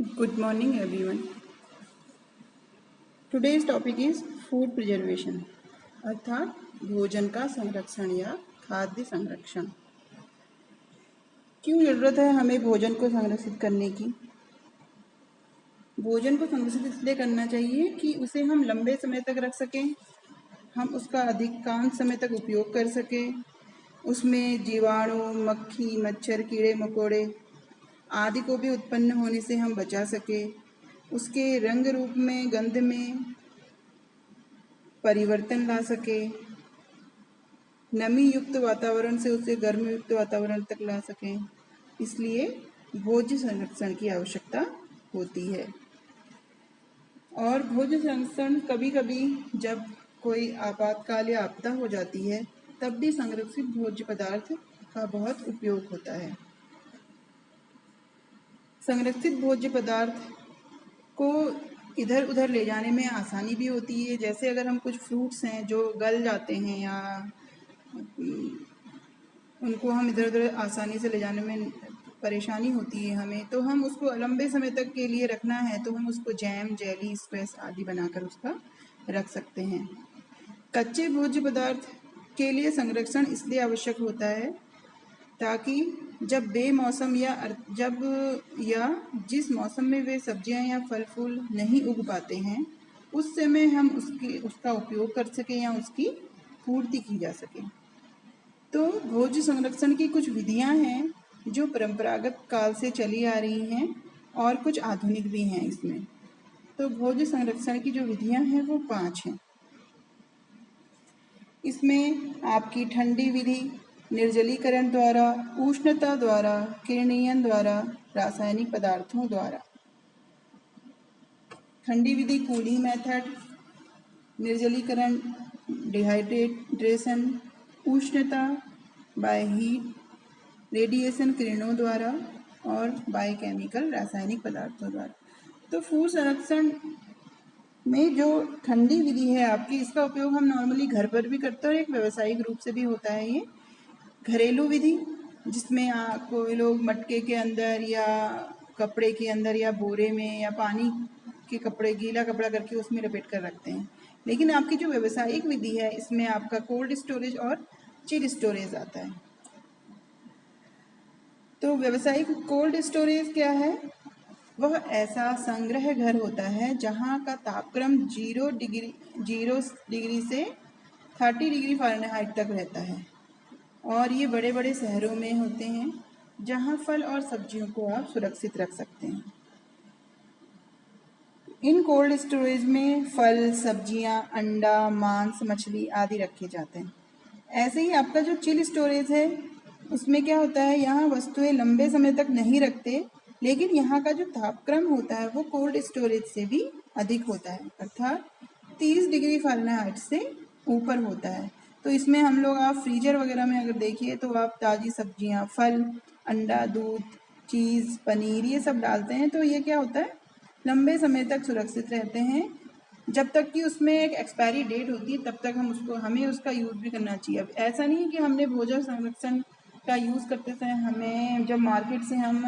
Good morning, everyone. Today's topic is food preservation, अर्थात भोजन का संरक्षण या खाद्य संरक्षण। क्यों जरूरत है हमें भोजन को संरक्षित करने की? भोजन को संरक्षित इसलिए करना चाहिए कि उसे हम लंबे समय तक रख सकें, हम उसका अधिकांश समय तक उपयोग कर सकें, उसमें जीवाणु, मक्खी, मच्छर, कीड़े मकोड़े आदि को भी उत्पन्न होने से हम बचा सके, उसके रंग रूप में, गंध में परिवर्तन ला सके, नमी युक्त वातावरण से उसे गर्म युक्त वातावरण तक ला सकें। इसलिए भोज्य संरक्षण की आवश्यकता होती है। और भोज्य संरक्षण कभी कभी जब कोई आपातकाल या आपदा हो जाती है तब भी संरक्षित भोज्य पदार्थ का बहुत उपयोग होता है। संरक्षित भोज्य पदार्थ को इधर उधर ले जाने में आसानी भी होती है। जैसे अगर हम कुछ फ्रूट्स हैं जो गल जाते हैं या उनको हम इधर उधर आसानी से ले जाने में परेशानी होती है हमें, तो हम उसको लंबे समय तक के लिए रखना है तो हम उसको जैम, जेली, स्क्वैश आदि बनाकर उसका रख सकते हैं। कच्चे भोज्य पदार्थ के लिए संरक्षण इसलिए आवश्यक होता है ताकि जब बेमौसम या जिस मौसम में वे सब्जियां या फल फूल नहीं उग पाते हैं उस समय हम उसका उपयोग कर सकें या उसकी पूर्ति की जा सके। तो भोज्य संरक्षण की कुछ विधियां हैं जो परंपरागत काल से चली आ रही हैं और कुछ आधुनिक भी हैं इसमें। तो भोज्य संरक्षण की जो विधियां हैं वो 5 हैं। इसमें आपकी ठंडी विधि, निर्जलीकरण द्वारा, उष्णता द्वारा, किरणीयन द्वारा, रासायनिक पदार्थों द्वारा। ठंडी विधि कूलिंग मेथड, निर्जलीकरण डिहाइड्रेशन, उष्णता बाय हीट, रेडिएशन किरणों द्वारा और बायोकेमिकल रासायनिक पदार्थों द्वारा। तो फूड संरक्षण में जो ठंडी विधि है आपकी, इसका उपयोग हम नॉर्मली घर पर भी करते हैं और एक व्यावसायिक रूप से भी होता है। ये घरेलू विधि जिसमें कोई लोग मटके के अंदर या कपड़े के अंदर या बोरे में या पानी के कपड़े, गीला कपड़ा करके उसमें लपेट कर रखते हैं। लेकिन आपकी जो व्यावसायिक विधि है इसमें आपका कोल्ड स्टोरेज और चिल स्टोरेज आता है। तो व्यावसायिक कोल्ड स्टोरेज क्या है? वह ऐसा संग्रह घर होता है जहाँ का तापक्रम 0 डिग्री से 30 डिग्री फ़ारेनहाइट तक रहता है और ये बड़े बड़े शहरों में होते हैं जहाँ फल और सब्जियों को आप सुरक्षित रख सकते हैं। इन कोल्ड स्टोरेज में फल, सब्जियां, अंडा, मांस, मछली आदि रखे जाते हैं। ऐसे ही आपका जो चिल स्टोरेज है उसमें क्या होता है, यहाँ वस्तुएं लंबे समय तक नहीं रखते, लेकिन यहाँ का जो तापक्रम होता है वो कोल्ड स्टोरेज से भी अधिक होता है, अर्थात 30 डिग्री फ़ारेनहाइट से ऊपर होता है। तो इसमें हम लोग आप फ्रीजर वगैरह में अगर देखिए तो आप ताज़ी सब्जियां, फल, अंडा, दूध, चीज़, पनीर ये सब डालते हैं तो ये क्या होता है, लंबे समय तक सुरक्षित रहते हैं। जब तक कि उसमें एक एक्सपायरी डेट होती है तब तक हमें उसका यूज़ भी करना चाहिए। अब ऐसा नहीं है कि हमने भोजन संरक्षण का यूज़ करते समय हमें जब मार्केट से हम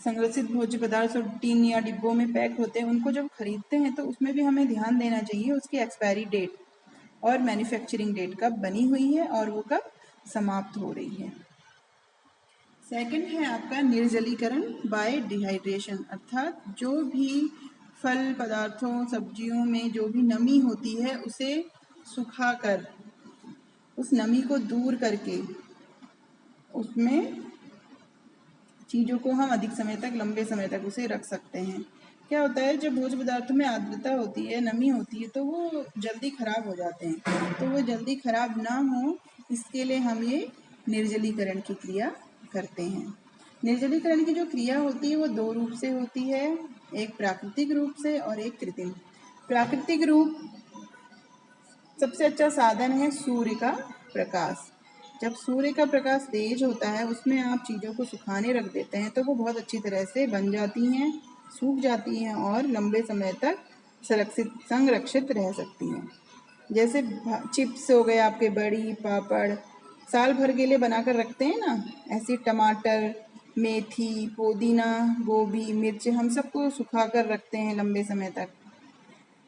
संरक्षित भोज्य पदार्थ और टीन या डिब्बों में पैक होते हैं उनको जब खरीदते हैं तो उसमें भी हमें ध्यान देना चाहिए उसकी एक्सपायरी डेट और मैन्युफैक्चरिंग डेट कब बनी हुई है और वो कब समाप्त हो रही है। सेकंड है आपका निर्जलीकरण बाय डिहाइड्रेशन, अर्थात जो भी फल पदार्थों, सब्जियों में जो भी नमी होती है उसे सुखाकर, उस नमी को दूर करके उसमें चीज़ों को हम अधिक समय तक, लंबे समय तक उसे रख सकते हैं। क्या होता है, जब भोज्य पदार्थों में आर्द्रता होती है, नमी होती है, तो वो जल्दी खराब हो जाते हैं। तो वो जल्दी खराब ना हो इसके लिए हम ये निर्जलीकरण की क्रिया करते हैं। निर्जलीकरण की जो क्रिया होती है वो 2 रूप से होती है, एक प्राकृतिक रूप से और एक कृत्रिम। प्राकृतिक रूप सबसे अच्छा साधन है सूर्य का प्रकाश। जब सूर्य का प्रकाश तेज होता है उसमें आप चीज़ों को सुखाने रख देते हैं तो वो बहुत अच्छी तरह से बन जाती हैं, सूख जाती हैं और लंबे समय तक संरक्षित रह सकती हैं। जैसे चिप्स हो गए आपके, बड़ी, पापड़, साल भर के लिए बनाकर रखते हैं ना, ऐसे टमाटर, मेथी, पुदीना, गोभी, मिर्च हम सबको सुखा कर रखते हैं लंबे समय तक।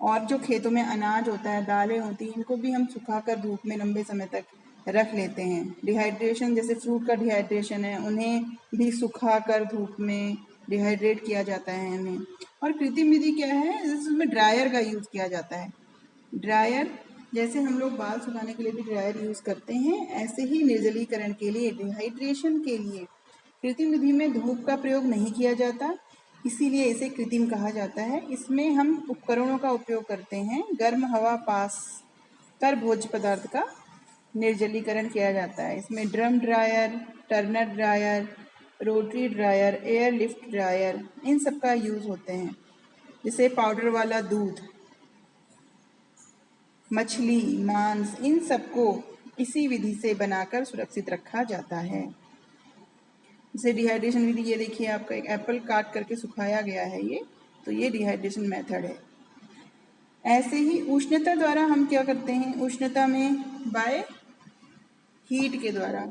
और जो खेतों में अनाज होता है, दालें होती हैं, इनको भी हम सुखा कर धूप में लंबे समय तक रख लेते हैं। डिहाइड्रेशन, जैसे फ्रूट का डिहाइड्रेशन है, उन्हें भी सुखा कर धूप में डिहाइड्रेट किया जाता है हमें। और कृत्रिम विधि क्या है, इसमें ड्रायर का यूज़ किया जाता है। ड्रायर, जैसे हम लोग बाल सुखाने के लिए भी ड्रायर यूज़ करते हैं, ऐसे ही निर्जलीकरण के लिए, डिहाइड्रेशन के लिए कृत्रिम विधि में धूप का प्रयोग नहीं किया जाता, इसीलिए इसे कृत्रिम कहा जाता है। इसमें हम उपकरणों का उपयोग करते हैं। गर्म हवा पास कर भोज्य पदार्थ का निर्जलीकरण किया जाता है। इसमें drum dryer, turner dryer, rotary dryer, air lift dryer, इन सब का यूज़ होते हैं। जैसे पाउडर वाला दूध, मछली, मांस, इन सबको इसी विधि से बनाकर सुरक्षित रखा जाता है। जैसे डिहाइड्रेशन विधि, ये देखिए आपका एक एप्पल काट करके सुखाया गया है ये, तो ये डिहाइड्रेशन मेथड है। ऐसे ही उष्णता द्वारा हम क्या करते हैं, उष्णता में बाय हीट के द्वारा,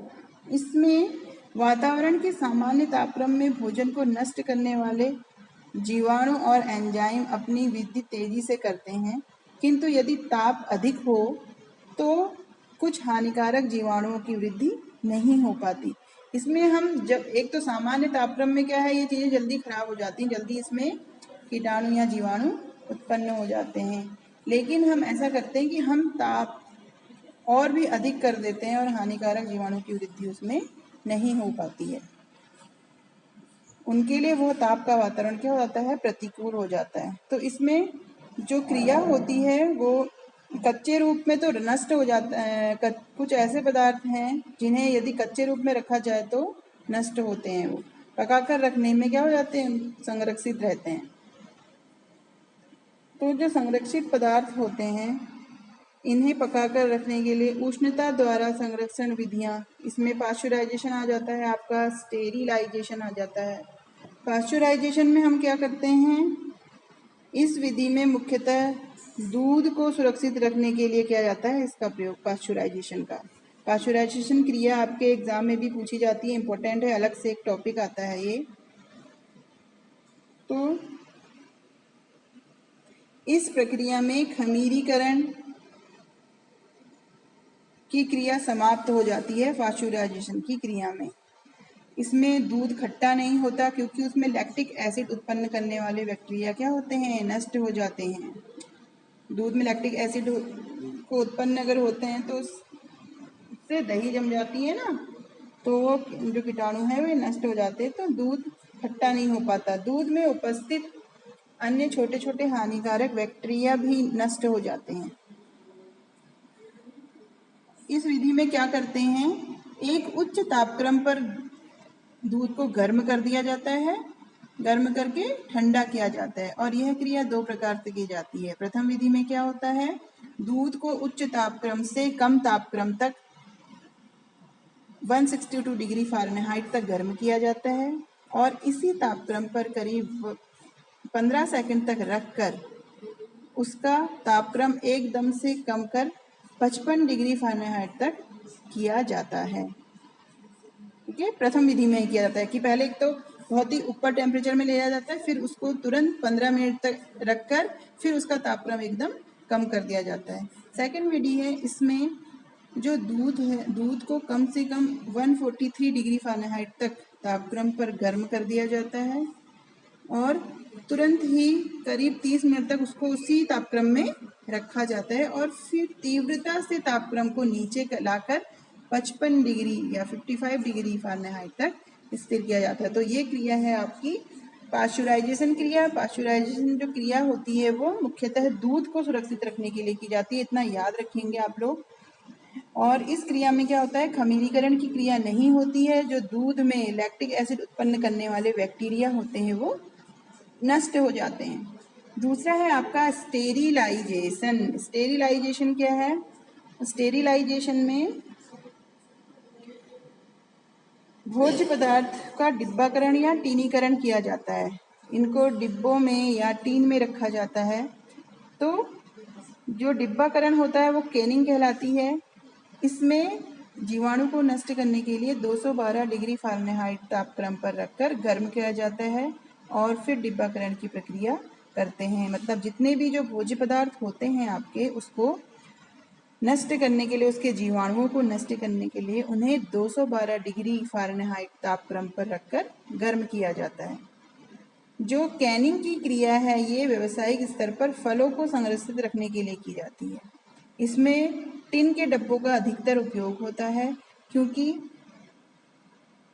इसमें वातावरण के सामान्य तापक्रम में भोजन को नष्ट करने वाले जीवाणु और एंजाइम अपनी वृद्धि तेजी से करते हैं, किंतु यदि ताप अधिक हो तो कुछ हानिकारक जीवाणुओं की वृद्धि नहीं हो पाती। इसमें हम जब एक तो सामान्य तापक्रम में क्या है, ये चीज़ें जल्दी खराब हो जाती हैं, जल्दी इसमें कीटाणु या जीवाणु उत्पन्न हो जाते हैं। लेकिन हम ऐसा करते हैं कि हम ताप और भी अधिक कर देते हैं और हानिकारक जीवाणु की वृद्धि उसमें नहीं हो पाती है। उनके लिए वो ताप का वातावरण क्या हो जाता है, प्रतिकूल हो जाता है। तो इसमें जो क्रिया होती है वो कच्चे रूप में तो नष्ट हो जाता है। कुछ ऐसे पदार्थ हैं जिन्हें यदि कच्चे रूप में रखा जाए तो नष्ट होते हैं, वो पकाकर रखने में क्या हो जाते हैं, संरक्षित रहते हैं। तो जो संरक्षित पदार्थ होते हैं, इन्हें पकाकर रखने के लिए उष्णता द्वारा संरक्षण विधियां, इसमें पाश्चराइजेशन आ जाता है, आपका स्टेरिलाइजेशन आ जाता है। पाश्चराइजेशन में हम क्या करते हैं, इस विधि में मुख्यतः दूध को सुरक्षित रखने के लिए किया जाता है इसका प्रयोग, पाश्चराइजेशन का। पाश्चराइजेशन क्रिया आपके एग्जाम में भी पूछी जाती है, इंपॉर्टेंट है, अलग से एक टॉपिक आता है ये। तो इस प्रक्रिया में खमीरीकरण की क्रिया समाप्त हो जाती है पाश्चराइजेशन की क्रिया में। इसमें दूध खट्टा नहीं होता, क्योंकि उसमें लैक्टिक एसिड उत्पन्न करने वाले बैक्टीरिया क्या होते हैं, नष्ट हो जाते हैं। दूध में लैक्टिक एसिड को उत्पन्न अगर होते हैं तो उससे दही जम जाती है ना, तो वो जो कीटाणु है वे नष्ट हो जाते हैं, तो दूध खट्टा नहीं हो पाता। दूध में उपस्थित अन्य छोटे छोटे हानिकारक बैक्टीरिया भी नष्ट हो जाते हैं। इस विधि में क्या करते हैं, एक उच्च तापक्रम पर दूध को गर्म कर दिया जाता है, गर्म करके ठंडा किया जाता है, और यह क्रिया दो प्रकार से की जाती है। प्रथम विधि में क्या होता है, दूध को उच्च तापक्रम से कम तापक्रम तक 162 डिग्री फ़ारेनहाइट तक गर्म किया जाता है, और इसी तापक्रम पर करीब 15 सेकंड तक रखकर उसका तापक्रम एकदम से कम कर 55 डिग्री फ़ारेनहाइट तक किया जाता है। ठीक है, प्रथम विधि में किया जाता है कि पहले एक तो बहुत ही ऊपर टेम्परेचर में लिया जाता है, फिर उसको तुरंत 15 मिनट तक रखकर फिर उसका तापक्रम एकदम कम कर दिया जाता है। सेकंड विधि है, इसमें जो दूध है, दूध को कम से कम 143 डिग्री फ़ारेनहाइट तक तापक्रम पर गर्म कर दिया जाता है, और तुरंत ही करीब 30 मिनट तक उसको उसी तापक्रम में रखा जाता है, और फिर तीव्रता से तापक्रम को नीचे लाकर 55 डिग्री या 55 डिग्री फ़ारेनहाइट तक स्थिर किया जाता है। तो ये क्रिया है आपकी पाश्चराइजेशन क्रिया। पाश्चराइजेशन जो क्रिया होती है वो मुख्यतः दूध को सुरक्षित रखने के लिए की जाती है, इतना याद रखेंगे आप लोग। और इस क्रिया में क्या होता है, खमीरीकरण की क्रिया नहीं होती है, जो दूध में लैक्टिक एसिड उत्पन्न करने वाले बैक्टीरिया होते हैं वो नष्ट हो जाते हैं। दूसरा है आपका स्टेरिलाइजेशन। स्टेरिलाइजेशन क्या है, स्टेरिलाइजेशन में भोज्य पदार्थ का डिब्बाकरण या टीनीकरण किया जाता है। इनको डिब्बों में या टीन में रखा जाता है। तो जो डिब्बाकरण होता है वो कैनिंग कहलाती है। इसमें जीवाणु को नष्ट करने के लिए 212 डिग्री फ़ारेनहाइट तापक्रम पर रखकर गर्म किया जाता है और फिर डिब्बाकरण की प्रक्रिया करते हैं। मतलब जितने भी जो भोज्य पदार्थ होते हैं आपके, उसको नष्ट करने के लिए, उसके जीवाणुओं को नष्ट करने के लिए उन्हें 212 डिग्री फ़ारेनहाइट तापक्रम पर रखकर गर्म किया जाता है। जो कैनिंग की क्रिया है ये व्यावसायिक स्तर पर फलों को संरक्षित रखने के लिए की जाती है। इसमें टिन के डब्बों का अधिकतर उपयोग होता है क्योंकि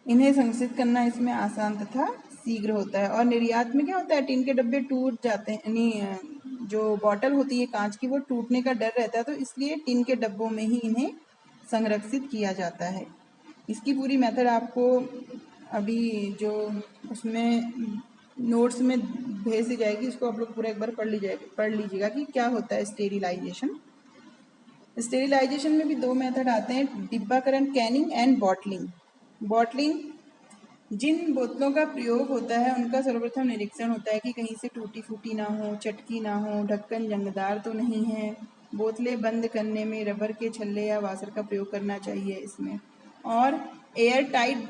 इन्हें संरक्षित करना इसमें आसान तथा शीघ्र होता है। और निर्यात में क्या होता है, टिन के डब्बे टूट जाते हैं, यानी जो बॉटल होती है कांच की वो टूटने का डर रहता है, तो इसलिए टिन के डब्बों में ही इन्हें संरक्षित किया जाता है। इसकी पूरी मेथड आपको अभी जो उसमें नोट्स में भेज दी जाएगी, उसको आप लोग पूरा एक बार पढ़ लीजिएगा कि क्या होता है स्टेरिलाइजेशन। स्टेरिलाइजेशन में भी दो मेथड आते हैं, डिब्बाकरण कैनिंग एंड बॉटलिंग। बॉटलिंग, जिन बोतलों का प्रयोग होता है उनका सर्वप्रथम निरीक्षण होता है कि कहीं से टूटी फूटी ना हो, चटकी ना हो, ढक्कन जंगदार तो नहीं है। बोतलें बंद करने में रबर के छल्ले या वाशर का प्रयोग करना चाहिए इसमें, और एयर टाइट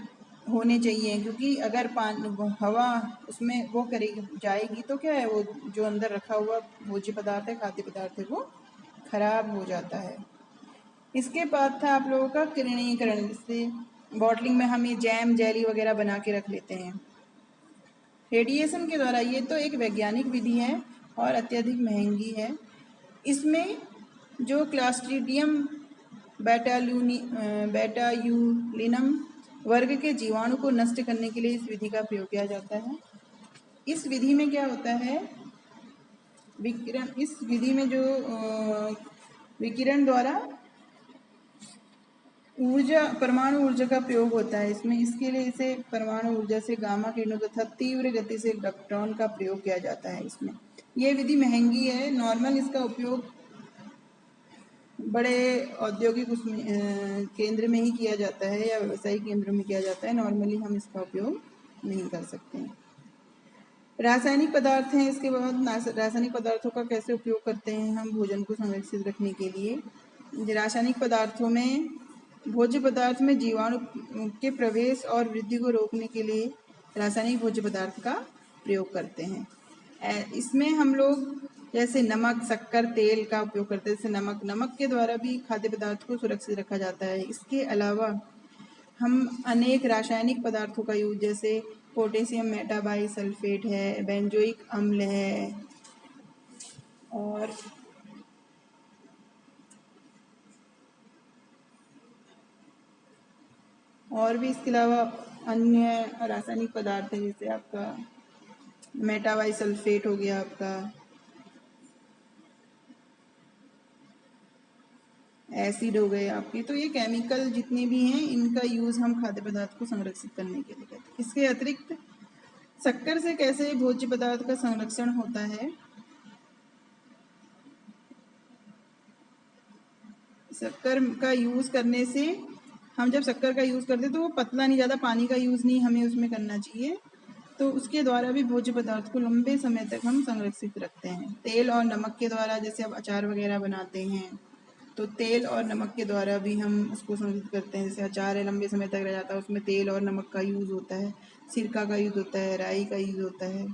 होने चाहिए, क्योंकि अगर हवा उसमें वो करेगी जाएगी तो क्या है, वो जो अंदर रखा हुआ भोज्य पदार्थ है, खाद्य पदार्थ है, वो खराब हो जाता है। इसके बाद था आप लोगों का किरणीकरण, जिससे बॉटलिंग में हम ये जैम जेली वगैरह बना के रख लेते हैं रेडिएशन के द्वारा। ये तो एक वैज्ञानिक विधि है और अत्यधिक महंगी है। इसमें जो क्लास्ट्रीडियम बेटायूलिनम वर्ग के जीवाणु को नष्ट करने के लिए इस विधि का प्रयोग किया जाता है। इस विधि में क्या होता है, विकिरण, इस विधि में जो विकिरण द्वारा ऊर्जा, परमाणु ऊर्जा का प्रयोग होता है इसमें। इसके लिए इसे परमाणु ऊर्जा से गामा किरणों तथा तीव्र गति से इलेक्ट्रॉन का प्रयोग किया जाता है इसमें। यह विधि महंगी है। नॉर्मल इसका उपयोग बड़े औद्योगिक केंद्र में ही किया जाता है या व्यावसायिक केंद्रों में किया जाता है। नॉर्मली हम इसका उपयोग नहीं कर सकते हैं। रासायनिक पदार्थ हैं। इसके बाद रासायनिक पदार्थों का कैसे उपयोग करते हैं हम भोजन को संरक्षित रखने के लिए। रासायनिक पदार्थों में, भोज्य पदार्थ में जीवाणु के प्रवेश और वृद्धि को रोकने के लिए रासायनिक भोज्य पदार्थ का प्रयोग करते हैं। इसमें हम लोग जैसे नमक, शक्कर, तेल का उपयोग करते हैं। जैसे नमक के द्वारा भी खाद्य पदार्थ को सुरक्षित रखा जाता है। इसके अलावा हम अनेक रासायनिक पदार्थों का यूज, जैसे पोटेशियम मेटाबाइसल्फेट है, बेंजोइक अम्ल है, और भी इसके अलावा अन्य रासायनिक पदार्थ है, जैसे आपका मेटाबाइसल्फेट हो गया, आपका एसिड हो गए आपके। तो ये केमिकल जितने भी हैं इनका यूज हम खाद्य पदार्थ को संरक्षित करने के लिए करते हैं। इसके अतिरिक्त शक्कर से कैसे भोज्य पदार्थ का संरक्षण होता है। शक्कर का यूज करने से, हम जब शक्कर का यूज करते हैं तो वो पतला नहीं, ज़्यादा पानी का यूज नहीं हमें उसमें करना चाहिए। तो उसके द्वारा भी भोज्य पदार्थ को लंबे समय तक हम संरक्षित रखते हैं। तेल और नमक के द्वारा, जैसे अब अचार वगैरह बनाते हैं तो तेल और नमक के द्वारा भी हम उसको संरक्षित करते हैं। जैसे अचार है, लंबे समय तक रह जाता है, उसमें तेल और नमक का यूज़ होता है, सिरका का यूज़ होता है, राई का यूज़ होता है।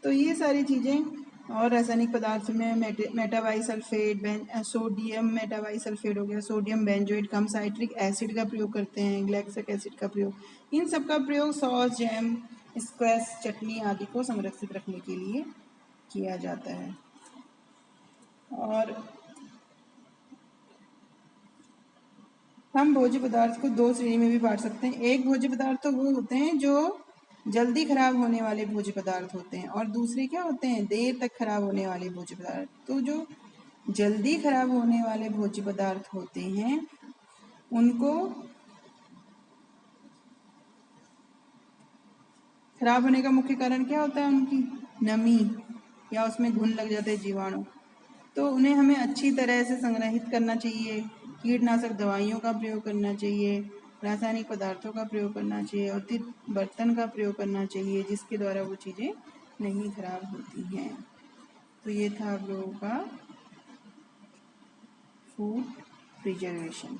तो ये सारी चीज़ें। और रासायनिक पदार्थ में मेटाबाइसल्फेट, सोडियम मेटाबाइसल्फेट हो गया, सोडियम बेंजोएट, कम साइट्रिक एसिड का प्रयोग करते हैं, ग्लैक्सिक एसिड का प्रयोग। इन सब का प्रयोग सॉस, जैम, स्क्वैश, चटनी आदि को संरक्षित रखने के लिए किया जाता है। और हम भोज्य पदार्थ को दो श्रेणी में भी बांट सकते हैं। एक भोज्य पदार्थ तो वो होते हैं जो जल्दी खराब होने वाले भोज्य पदार्थ होते हैं, और दूसरे क्या होते हैं, देर तक खराब होने वाले भोज्य पदार्थ। तो जो जल्दी खराब होने वाले भोज्य पदार्थ होते हैं उनको, खराब होने का मुख्य कारण क्या होता है, उनकी नमी या उसमें घुन लग जाते हैं, जीवाणु। तो उन्हें हमें अच्छी तरह से संग्रहित करना चाहिए। कीटनाशक दवाइयों का प्रयोग करना चाहिए, रासायनिक पदार्थों का प्रयोग करना चाहिए, और बर्तन का प्रयोग करना चाहिए जिसके द्वारा वो चीज़ें नहीं खराब होती हैं। तो ये था आप लोगों का फूड प्रिजर्वेशन।